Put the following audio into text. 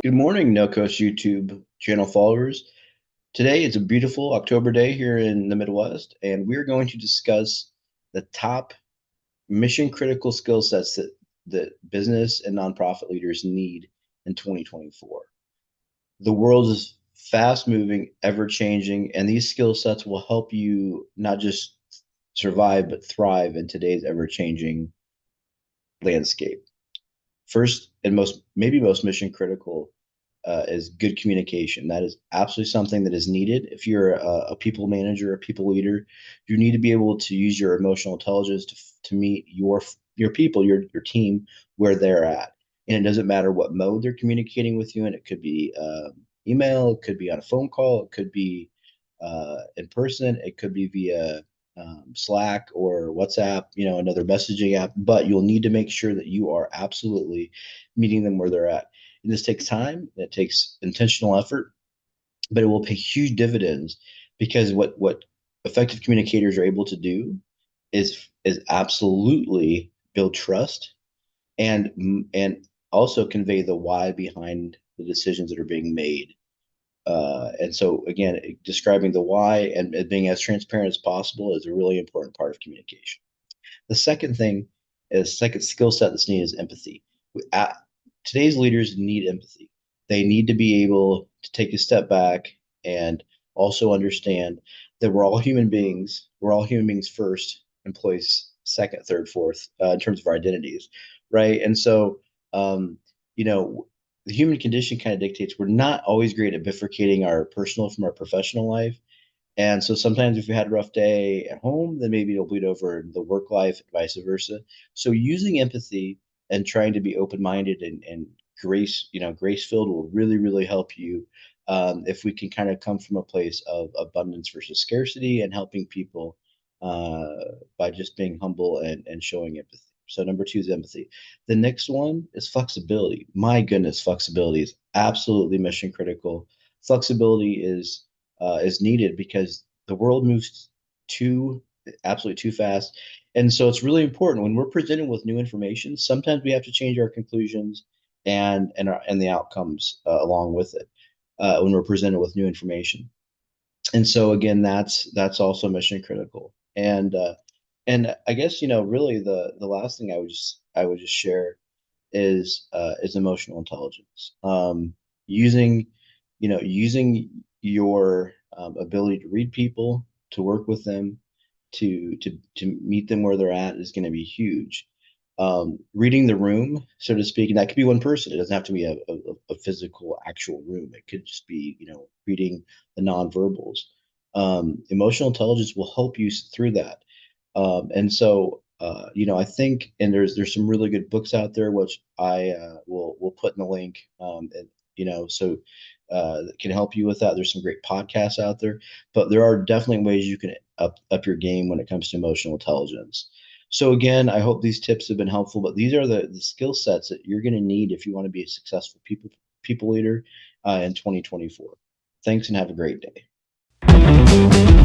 Good morning, No Coast YouTube channel followers. Today is a beautiful October day here in the Midwest, and we're going to discuss the top mission critical skill sets that business and nonprofit leaders need in 2024. The world is fast moving, ever changing, and these skill sets will help you not just survive, but thrive in today's ever changing landscape. First and most mission critical is good communication. That is absolutely something that is needed. If you're a people manager, a people leader, you need to be able to use your emotional intelligence to meet your people, your team, where they're at. And it doesn't matter what mode they're communicating with you, and it could be email, it could be on a phone call, it could be in person, it could be via Slack or WhatsApp, another messaging app. But you'll need to make sure that you are absolutely meeting them where they're at. And this takes time, it takes intentional effort, but it will pay huge dividends because what effective communicators are able to do is absolutely build trust and also convey the why behind the decisions that are being made. And so again, describing the why and being as transparent as possible is a really important part of communication. The second skill set that's needed is empathy. Today's leaders need empathy. They need to be able to take a step back and also understand that we're all human beings. We're all human beings first, employees second, third, fourth, in terms of our identities, right? And so, um, you know, the human condition kind of dictates we're not always great at bifurcating our personal from our professional life. And so sometimes if you had a rough day at home, then maybe it'll bleed over in the work life, and vice versa. So using empathy and trying to be open-minded and grace-filled will really, really help you if we can kind of come from a place of abundance versus scarcity and helping people uh, by just being humble and showing empathy. So number two is empathy. The next one is flexibility. My goodness, flexibility is absolutely mission critical. Flexibility is needed because the world moves too absolutely too fast. And so it's really important when we're presented with new information, sometimes we have to change our conclusions and the outcomes along with it when we're presented with new information. And so again, that's also mission critical. And I guess really the last thing I would just share is emotional intelligence. Using using your ability to read people, to work with them, to meet them where they're at is going to be huge. Reading the room, so to speak, and that could be one person. It doesn't have to be a physical, actual room. It could just be, reading the nonverbals. Emotional intelligence will help you through that. And so, I think, and there's some really good books out there, which I will put in the link, and so that can help you with that. There's some great podcasts out there, but there are definitely ways you can up your game when it comes to emotional intelligence. So again, I hope these tips have been helpful, but these are the skill sets that you're going to need if you want to be a successful people leader in 2024. Thanks and have a great day.